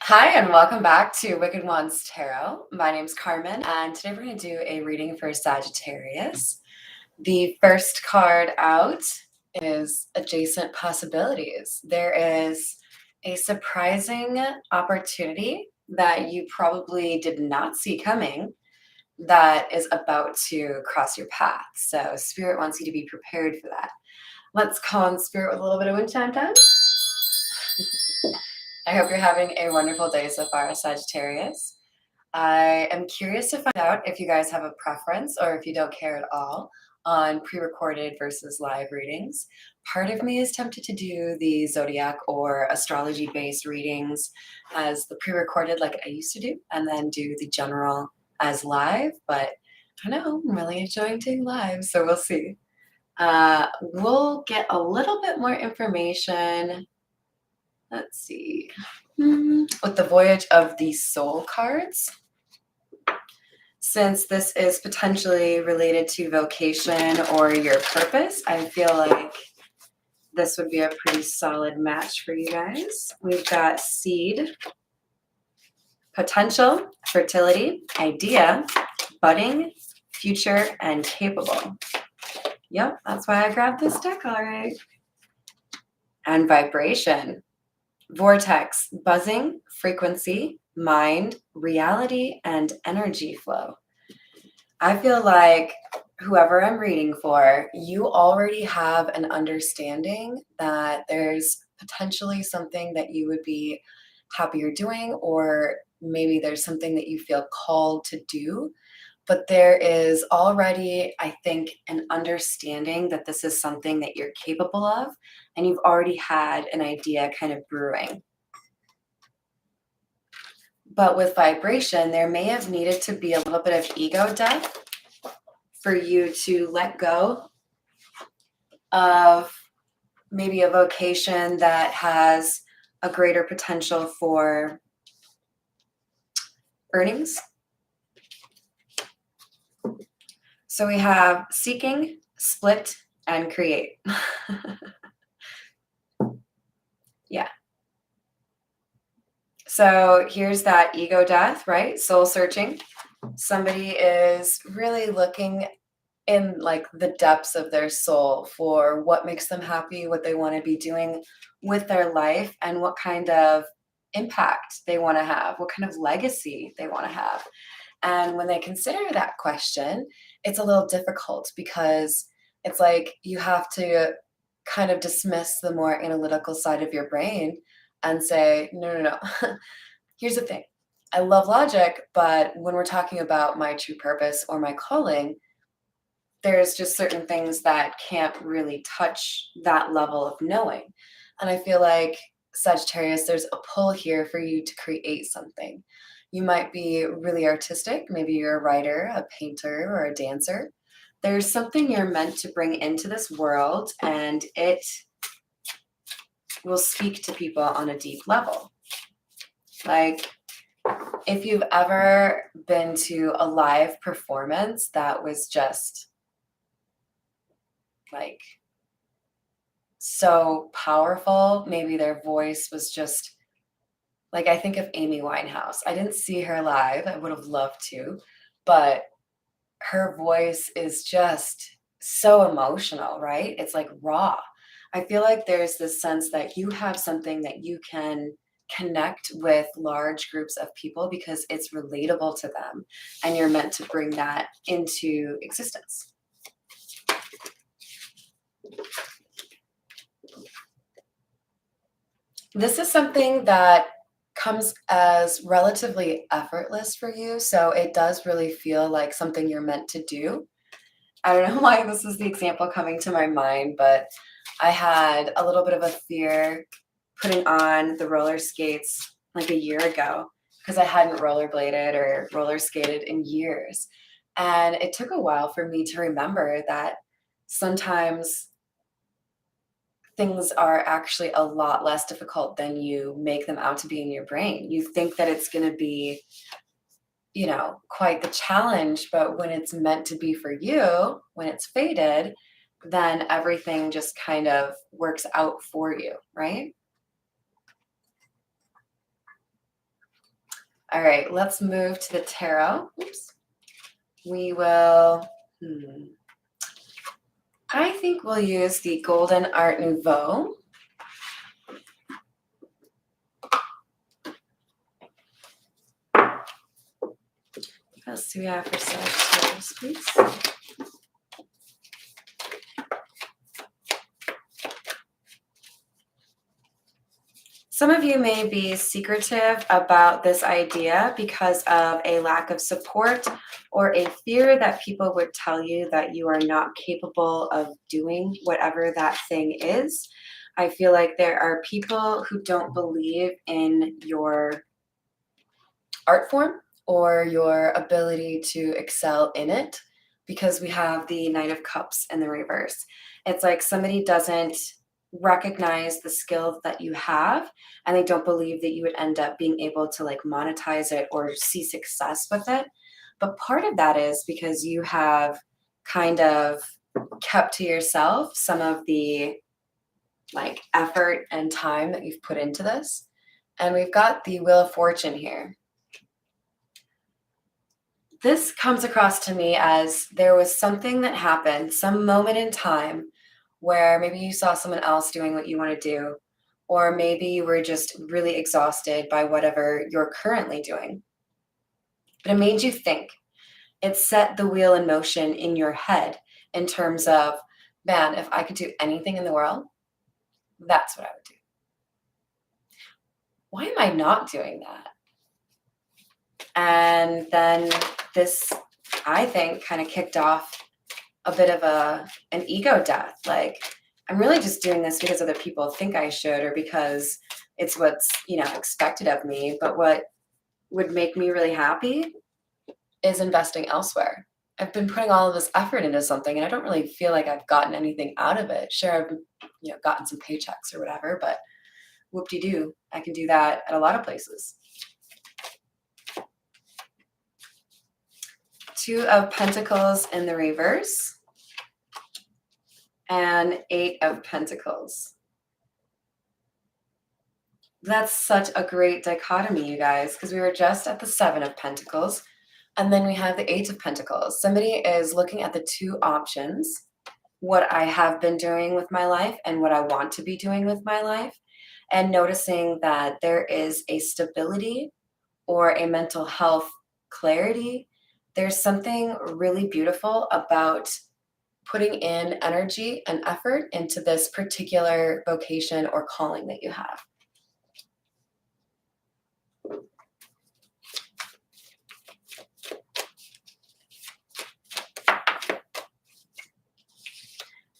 Hi, and welcome back to Wicked Ones Tarot. My name's Carmen, and today we're going to do a reading for Sagittarius. The first card out is Adjacent Possibilities. There is a surprising opportunity that you probably did not see coming that is about to cross your path. So, Spirit wants you to be prepared for that. Let's call on Spirit with a little bit of wind chime time. I hope you're having a wonderful day so far, Sagittarius. I am curious to find out if you guys have a preference or if you don't care at all on pre-recorded versus live readings. Part of me is tempted to do the zodiac or astrology-based readings as the pre-recorded like I used to do, and then do the general as live, but I don't know, I'm really enjoying doing live, so we'll see. We'll get a little bit more information. Let's see. With the Voyage of the Soul cards. Since this is potentially related to vocation or your purpose, I feel like this would be a pretty solid match for you guys. We've got Seed, Potential, Fertility, Idea, Budding, Future, and Capable. Yep, that's why I grabbed this deck, all right. And Vibration. Vortex, buzzing, frequency, mind, reality, and energy flow. I feel like whoever I'm reading for, you already have an understanding that there's potentially something that you would be happier doing, or maybe there's something that you feel called to do. But there is already, I think, an understanding that this is something that you're capable of, and you've already had an idea kind of brewing. But with vibration, there may have needed to be a little bit of ego death for you to let go of maybe a vocation that has a greater potential for earnings. So we have seeking, split, and create. Yeah. So here's that ego death, right? Soul searching. Somebody is really looking in like the depths of their soul for what makes them happy, what they want to be doing with their life, and what kind of impact they want to have, what kind of legacy they want to have. And when they consider that question, it's a little difficult because it's like you have to kind of dismiss the more analytical side of your brain and say, no. Here's the thing. I love logic, but when we're talking about my true purpose or my calling, there's just certain things that can't really touch that level of knowing. And I feel like Sagittarius, there's a pull here for you to create something. You might be really artistic. Maybe you're a writer, a painter, or a dancer. There's something you're meant to bring into this world, and it will speak to people on a deep level. Like, if you've ever been to a live performance that was just like so powerful, maybe their voice was just like, I think of Amy Winehouse. I didn't see her live. I would have loved to, but her voice is just so emotional, right? It's like raw. I feel like there's this sense that you have something that you can connect with large groups of people because it's relatable to them, and you're meant to bring that into existence. This is something that comes as relatively effortless for you, so it does really feel like something you're meant to do. I don't know why this is the example coming to my mind, but I had a little bit of a fear putting on the roller skates like a year ago because I hadn't rollerbladed or roller skated in years. And it took a while for me to remember that sometimes things are actually a lot less difficult than you make them out to be in your brain. You think that it's going to be, quite the challenge, but when it's meant to be for you, when it's fated, then everything just kind of works out for you, right? All right, let's move to the tarot. Oops. We will, I think we'll use the Golden Art Nouveau. What else do we have for Sagittarius, please? Some of you may be secretive about this idea because of a lack of support or a fear that people would tell you that you are not capable of doing whatever that thing is. I feel like there are people who don't believe in your art form or your ability to excel in it because we have the Knight of Cups in the reverse. It's like somebody doesn't recognize the skills that you have and they don't believe that you would end up being able to like monetize it or see success with it. But part of that is because you have kind of kept to yourself some of the like effort and time that you've put into this. And we've got the Wheel of Fortune here. This comes across to me as there was something that happened, some moment in time where maybe you saw someone else doing what you want to do, or maybe you were just really exhausted by whatever you're currently doing. But it made you think. It set the wheel in motion in your head in terms of, man, if I could do anything in the world, that's what I would do. Why am I not doing that? And then this, I think, kind of kicked off a bit of an ego death. Like, I'm really just doing this because other people think I should or because it's what's, expected of me. But what would make me really happy is investing elsewhere. I've been putting all of this effort into something and I don't really feel like I've gotten anything out of it. Sure, I've gotten some paychecks or whatever, but whoop-de-doo, I can do that at a lot of places. Two of Pentacles in the reverse and Eight of Pentacles. That's such a great dichotomy, you guys, because we were just at the Seven of Pentacles and then we have the Eight of Pentacles. Somebody is looking at the two options, what I have been doing with my life and what I want to be doing with my life, and noticing that there is a stability or a mental health clarity. There's something really beautiful about putting in energy and effort into this particular vocation or calling that you have.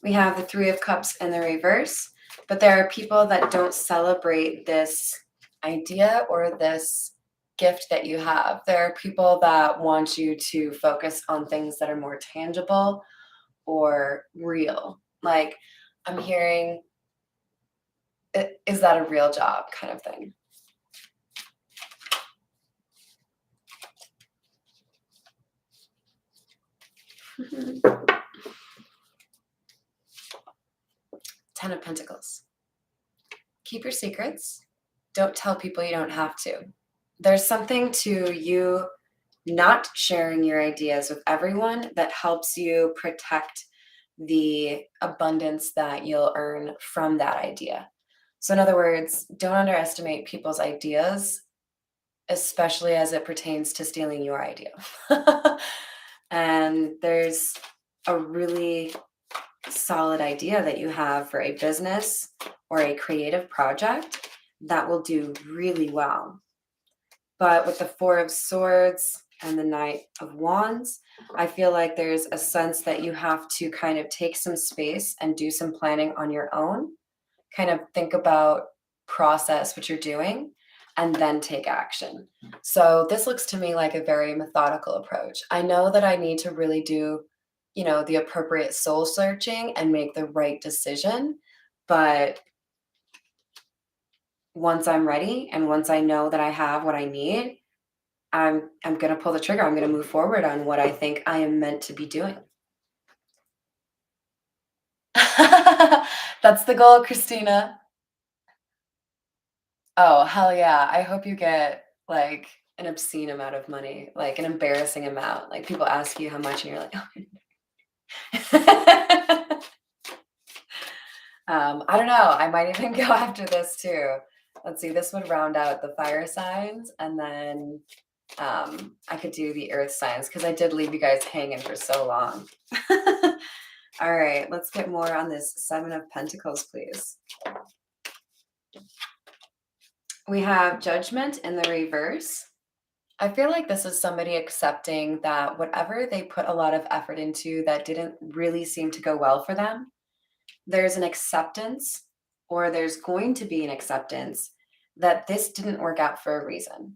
We have the Three of Cups in the reverse, but there are people that don't celebrate this idea or this gift that you have. There are people that want you to focus on things that are more tangible or real. Like, I'm hearing, is that a real job kind of thing? Ten of Pentacles. Keep your secrets. Don't tell people you don't have to. There's something to you not sharing your ideas with everyone that helps you protect the abundance that you'll earn from that idea. So in other words, don't underestimate people's ideas, especially as it pertains to stealing your idea. And there's a really solid idea that you have for a business or a creative project that will do really well. But with the Four of Swords and the Knight of Wands, I feel like there's a sense that you have to kind of take some space and do some planning on your own, kind of think about, process what you're doing, and then take action. So this looks to me like a very methodical approach. I know that I need to really do, the appropriate soul searching and make the right decision, but once I'm ready and once I know that I have what I need, I'm going to pull the trigger. I'm going to move forward on what I think I am meant to be doing. That's the goal, Christina. Oh, hell yeah. I hope you get like an obscene amount of money, like an embarrassing amount. Like people ask you how much and you're like, oh. I don't know. I might even go after this too. Let's see, this would round out the fire signs, and then I could do the earth signs because I did leave you guys hanging for so long. All right, let's get more on this Seven of Pentacles, please. We have Judgment in the reverse. I feel like this is somebody accepting that whatever they put a lot of effort into that didn't really seem to go well for them, there's an acceptance, or there's going to be an acceptance that this didn't work out for a reason.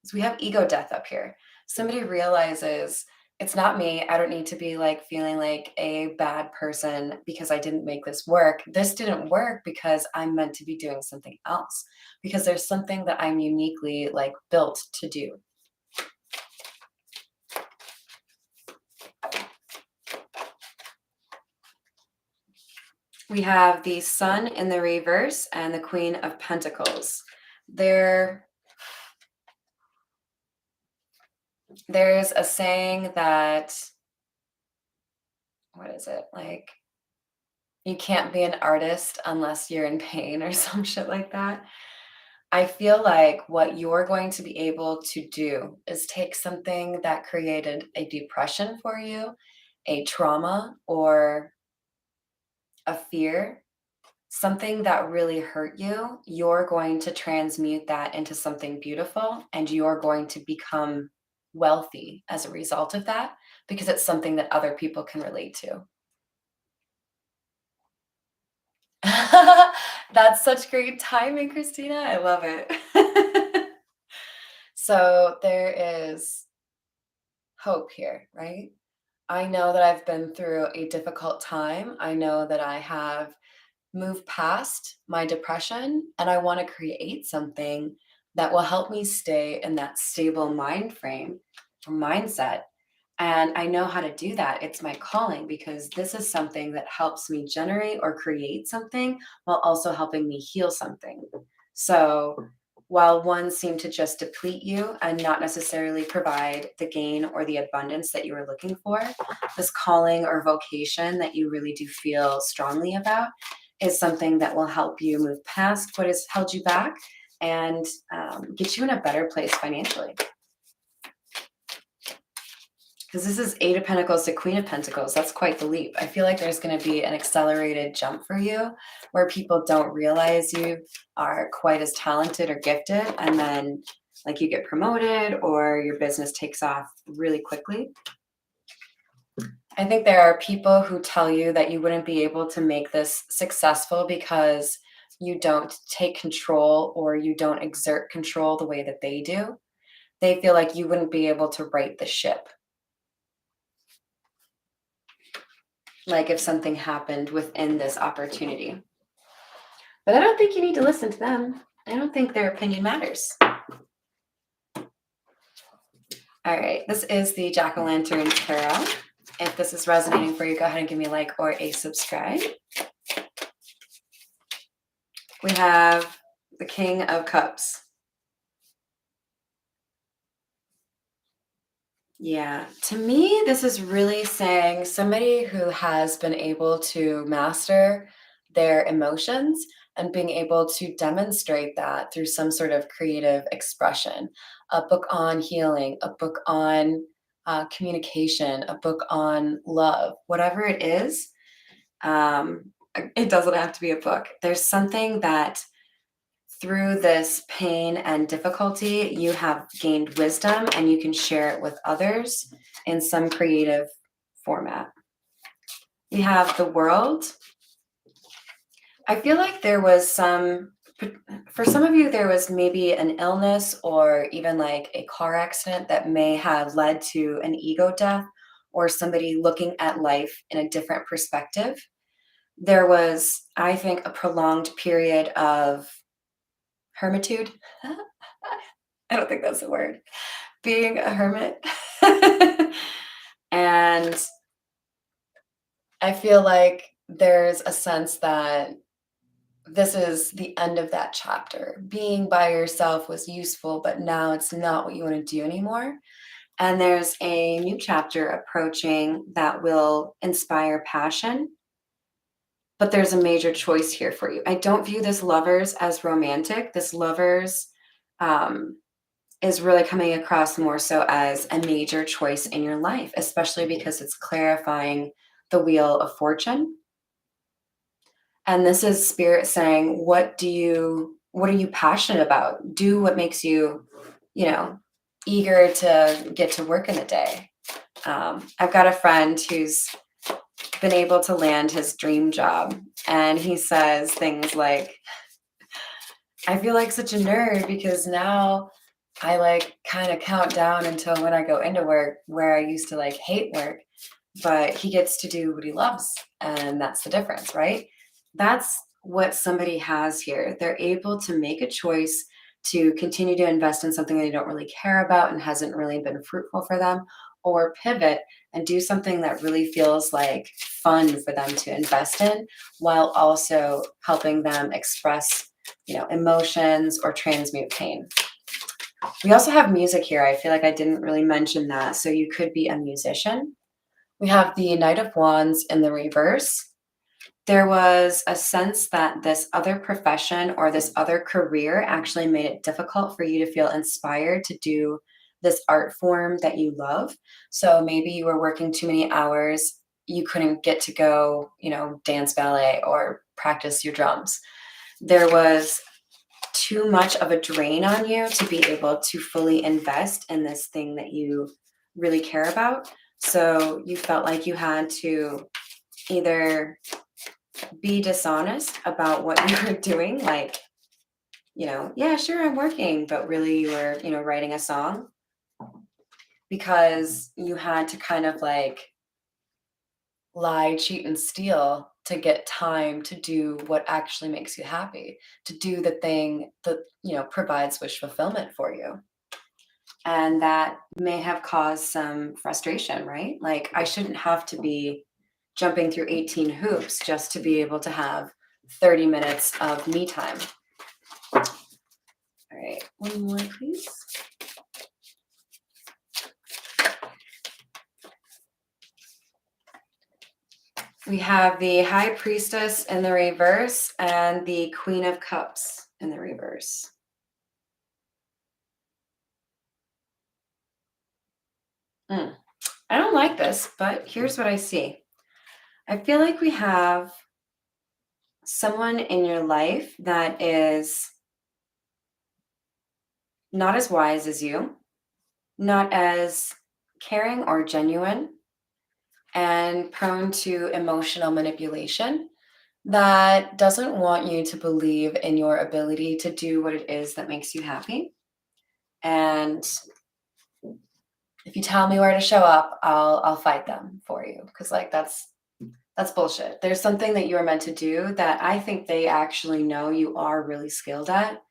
So we have ego death up here. Somebody realizes it's not me. I don't need to be like feeling like a bad person because I didn't make this work. This didn't work because I'm meant to be doing something else, because there's something that I'm uniquely like built to do. We have the Sun in the reverse and the Queen of Pentacles. There's a saying that, what is it? Like, you can't be an artist unless you're in pain or some shit like that. I feel like what you're going to be able to do is take something that created a depression for you, a trauma, or a fear, something that really hurt you. You're going to transmute that into something beautiful, and you're going to become wealthy as a result of that, because it's something that other people can relate to. That's such great timing, Christina. I love it. So there is hope here, right? I know that I've been through a difficult time. I know that I have moved past my depression, and I want to create something that will help me stay in that stable mind frame or mindset. And I know how to do that. It's my calling, because this is something that helps me generate or create something while also helping me heal something. So while one seemed to just deplete you and not necessarily provide the gain or the abundance that you were looking for, this calling or vocation that you really do feel strongly about is something that will help you move past what has held you back and get you in a better place financially. Because this is Eight of Pentacles to Queen of Pentacles. That's quite the leap. I feel like there's going to be an accelerated jump for you where people don't realize you are quite as talented or gifted. And then like you get promoted or your business takes off really quickly. I think there are people who tell you that you wouldn't be able to make this successful because you don't take control or you don't exert control the way that they do. They feel like you wouldn't be able to right the ship. Like if something happened within this opportunity. But I don't think you need to listen to them. I don't think their opinion matters. All right, this is the Jack-o'-lantern tarot. If this is resonating for you, go ahead and give me a like or a subscribe. We have the King of Cups. Yeah, to me, this is really saying somebody who has been able to master their emotions and being able to demonstrate that through some sort of creative expression. A book on healing, a book on communication, a book on love, whatever it is. It doesn't have to be a book. There's something that through this pain and difficulty, you have gained wisdom and you can share it with others in some creative format. We have the World. I feel like there was for some of you, there was maybe an illness or even like a car accident that may have led to an ego death or somebody looking at life in a different perspective. There was, I think, a prolonged period of hermitude. I don't think that's a word. Being a hermit. And I feel like there's a sense that this is the end of that chapter. Being by yourself was useful, but now it's not what you want to do anymore. And there's a new chapter approaching that will inspire passion, but there's a major choice here for you. I don't view this lovers as romantic. This lovers um, is really coming across more so as a major choice in your life, especially because it's clarifying the wheel of fortune. And this is spirit saying, what are you passionate about? Do what makes you, you know, eager to get to work in the day. I've got a friend who's been able to land his dream job, and he says things like, I feel like such a nerd because now I like kind of count down until when I go into work, where I used to like hate work, but he gets to do what he loves. And that's the difference, right? That's what somebody has here. They're able to make a choice to continue to invest in something they don't really care about and hasn't really been fruitful for them, or pivot and do something that really feels like fun for them to invest in while also helping them express, emotions or transmute pain. We also have music here. I feel like I didn't really mention that. So you could be a musician. We have the Knight of Wands in the reverse. There was a sense that this other profession or this other career actually made it difficult for you to feel inspired to do this art form that you love. So maybe you were working too many hours, you couldn't get to go, dance ballet or practice your drums. There was too much of a drain on you to be able to fully invest in this thing that you really care about. So you felt like you had to either be dishonest about what you were doing, like, yeah, sure, I'm working, but really you were, writing a song, because you had to kind of like lie, cheat, and steal to get time to do what actually makes you happy, to do the thing that, provides wish fulfillment for you. And that may have caused some frustration, right? Like, I shouldn't have to be jumping through 18 hoops just to be able to have 30 minutes of me time. All right, one more, please. We have the High Priestess in the reverse and the Queen of Cups in the reverse. I don't like this, but here's what I see. I feel like we have someone in your life that is not as wise as you, not as caring or genuine, and prone to emotional manipulation, that doesn't want you to believe in your ability to do what it is that makes you happy. And if you tell me where to show up, I'll fight them for you, because like that's bullshit. There's something that you're meant to do that I think they actually know you are really skilled at,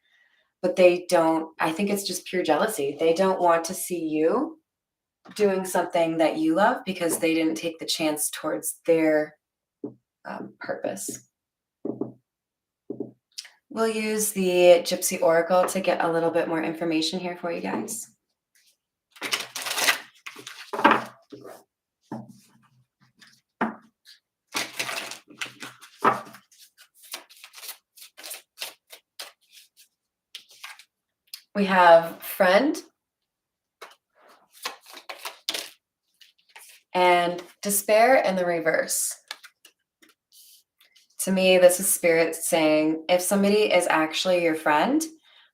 but they don't. I think it's just pure jealousy. They don't want to see you doing something that you love because they didn't take the chance towards their purpose. We'll use the Gypsy Oracle to get a little bit more information here for you guys. We have friend and despair in the reverse. To me, this is spirit saying if somebody is actually your friend,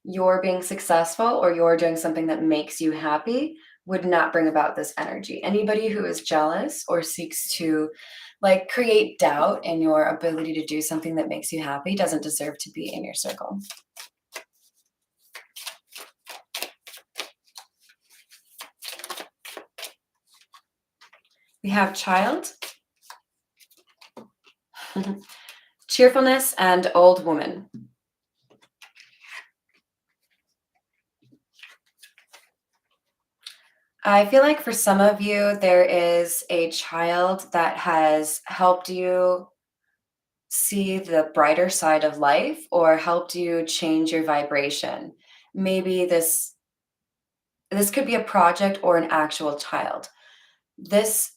you're being successful or you're doing something that makes you happy would not bring about this energy. Anybody who is jealous or seeks to like create doubt in your ability to do something that makes you happy doesn't deserve to be in your circle. We have child, cheerfulness, and old woman. I feel like for some of you, there is a child that has helped you see the brighter side of life or helped you change your vibration? Maybe this could be a project or an actual child. This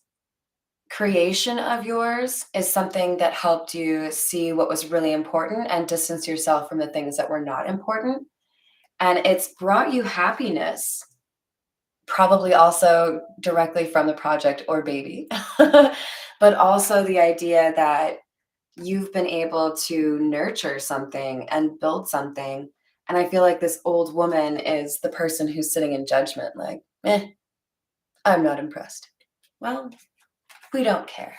creation of yours is something that helped you see what was really important and distance yourself from the things that were not important. And it's brought you happiness, probably also directly from the project or baby, but also the idea that you've been able to nurture something and build something. And I feel like this old woman is the person who's sitting in judgment, like, I'm not impressed. Well, we don't care.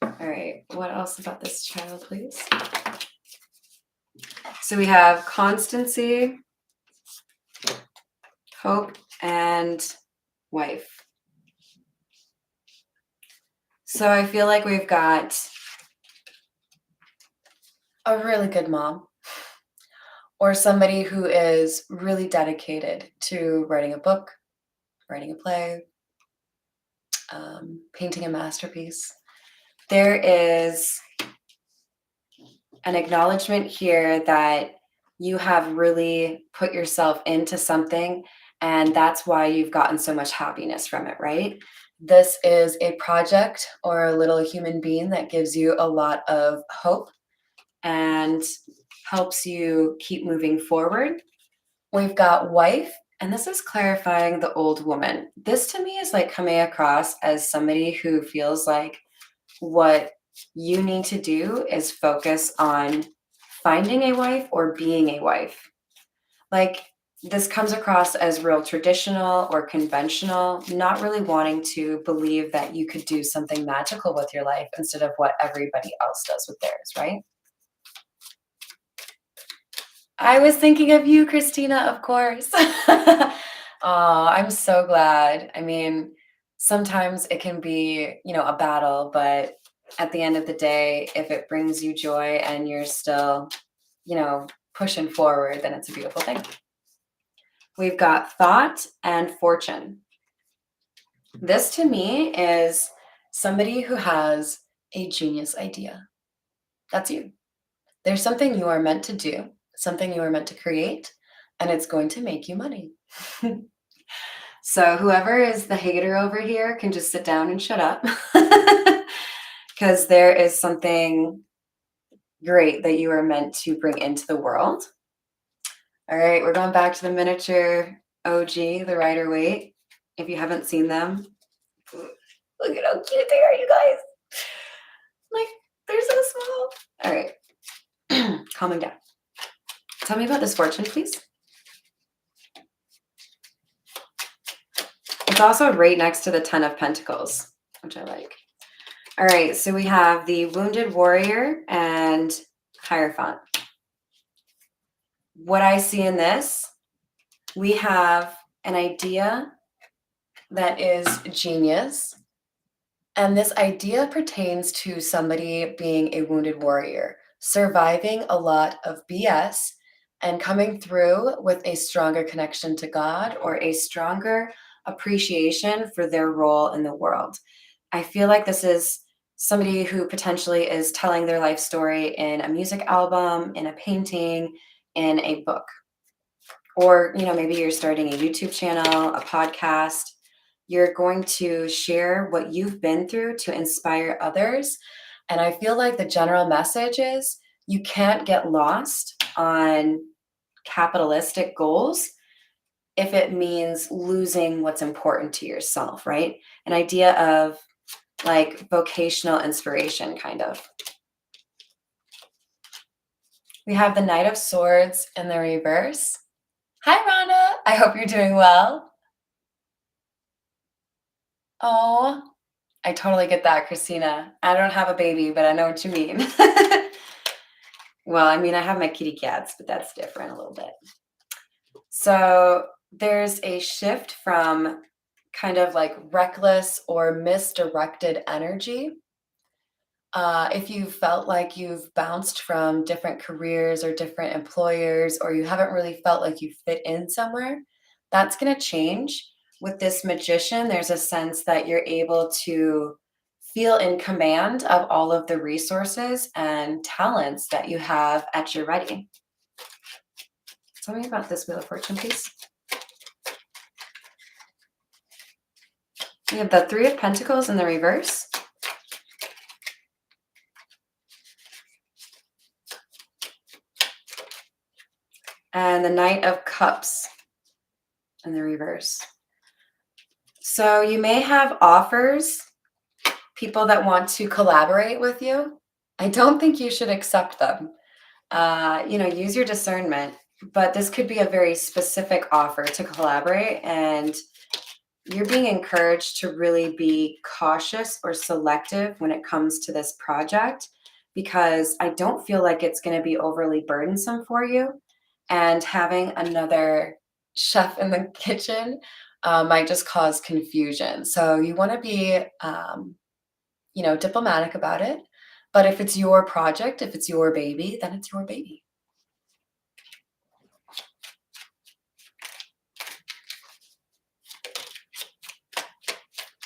All right, what else about this child, please? So we have constancy, hope, and wife. So I feel like we've got a really good mom or somebody who is really dedicated to writing a book, writing a play, painting a masterpiece. There is an acknowledgement here that you have really put yourself into something, and that's why you've gotten so much happiness from it, right? This is a project or a little human being that gives you a lot of hope and helps you keep moving forward. We've got wife, and this is clarifying the old woman. This to me is like coming across as somebody who feels like what you need to do is focus on finding a wife or being a wife. Like this comes across as real traditional or conventional, not really wanting to believe that you could do something magical with your life instead of what everybody else does with theirs, right? I was thinking of you, Christina, of course. Oh, I'm so glad. I mean, sometimes it can be, a battle, but at the end of the day, if it brings you joy and you're still, pushing forward, then it's a beautiful thing. We've got thought and fortune. This to me is somebody who has a genius idea. That's you. There's something you are meant to do, something you are meant to create, and it's going to make you money. So whoever is the hater over here can just sit down and shut up because there is something great that you are meant to bring into the world. All right, we're going back to the miniature OG, the Rider-Waite. If you haven't seen them, look at how cute they are, you guys. Like, they're so small. All right, calming down. Tell me about this fortune, please. It's also right next to the Ten of Pentacles, which I like. All right, so we have the Wounded Warrior and Hierophant. What I see in this, we have an idea that is genius. And this idea pertains to somebody being a wounded warrior, surviving a lot of BS and coming through with a stronger connection to God or a stronger appreciation for their role in the world. I feel like this is somebody who potentially is telling their life story in a music album, in a painting, in a book. Or, maybe you're starting a YouTube channel, a podcast. You're going to share what you've been through to inspire others. And I feel like the general message is you can't get lost on capitalistic goals if it means losing what's important to yourself, right? An idea of like vocational inspiration, kind of. We have the Knight of Swords in the reverse. Hi, Rhonda. I hope you're doing well. Oh, I totally get that, Christina. I don't have a baby, but I know what you mean. Well, I mean, I have my kitty cats, but that's different a little bit. So there's a shift from kind of like reckless or misdirected energy. If you felt like you've bounced from different careers or different employers, or you haven't really felt like you fit in somewhere, that's going to change. With this Magician, there's a sense that you're able to feel in command of all of the resources and talents that you have at your ready. Tell me about this Wheel of Fortune, please. We have the Three of Pentacles in the reverse. And the Knight of Cups in the reverse. So you may have offers, people that want to collaborate with you. I don't think you should accept them. Use your discernment, but this could be a very specific offer to collaborate, and you're being encouraged to really be cautious or selective when it comes to this project because I don't feel like it's going to be overly burdensome for you. And having another chef in the kitchen might just cause confusion. So you want to be, diplomatic about it. But if it's your project, if it's your baby, then it's your baby.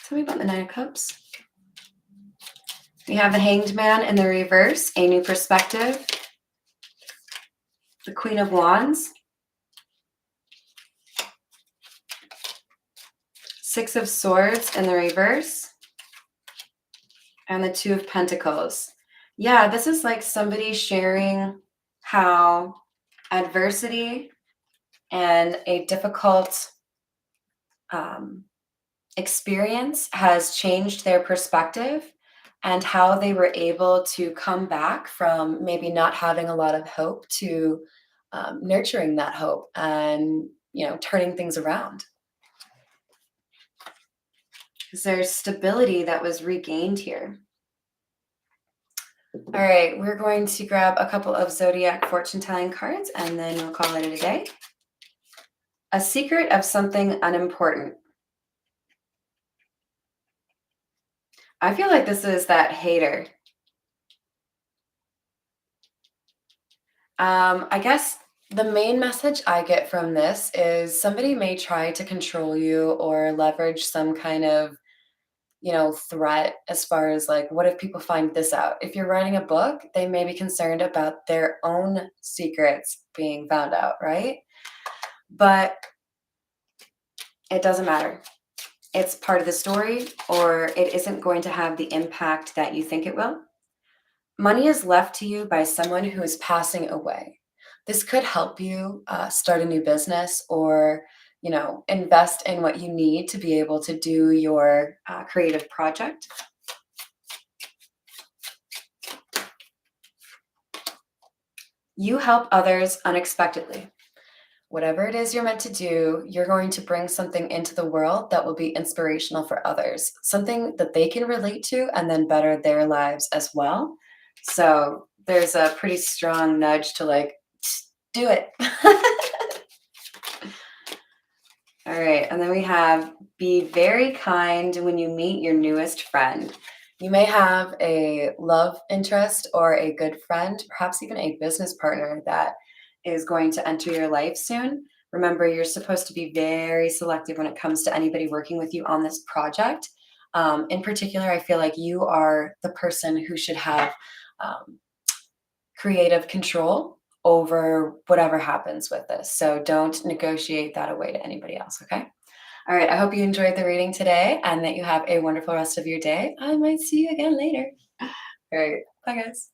Tell me about the Nine of Cups. We have the Hanged Man in the reverse, a new perspective. The Queen of Wands. Six of Swords in the reverse. And the Two of Pentacles. Yeah, this is like somebody sharing how adversity and a difficult experience has changed their perspective and how they were able to come back from maybe not having a lot of hope to nurturing that hope and turning things around. Because there's stability that was regained here. All right, we're going to grab a couple of zodiac fortune telling cards and then we'll call it a day. A secret of something unimportant. I feel like this is that hater. I guess the main message I get from this is somebody may try to control you or leverage some kind of, threat as far as like, what if people find this out? If you're writing a book, they may be concerned about their own secrets being found out, right? But it doesn't matter. It's part of the story, or it isn't going to have the impact that you think it will. Money is left to you by someone who is passing away. This could help you start a new business or, invest in what you need to be able to do your creative project. You help others unexpectedly. Whatever it is you're meant to do, you're going to bring something into the world that will be inspirational for others, something that they can relate to and then better their lives as well. So there's a pretty strong nudge to like, do it. All right, and then we have be very kind when you meet your newest friend. You may have a love interest or a good friend, perhaps even a business partner that is going to enter your life soon. Remember, you're supposed to be very selective when it comes to anybody working with you on this project. In particular, I feel like you are the person who should have creative control over whatever happens with this. So don't negotiate that away to anybody else, okay? All right, I hope you enjoyed the reading today and that you have a wonderful rest of your day. I might see you again later. All right, bye guys.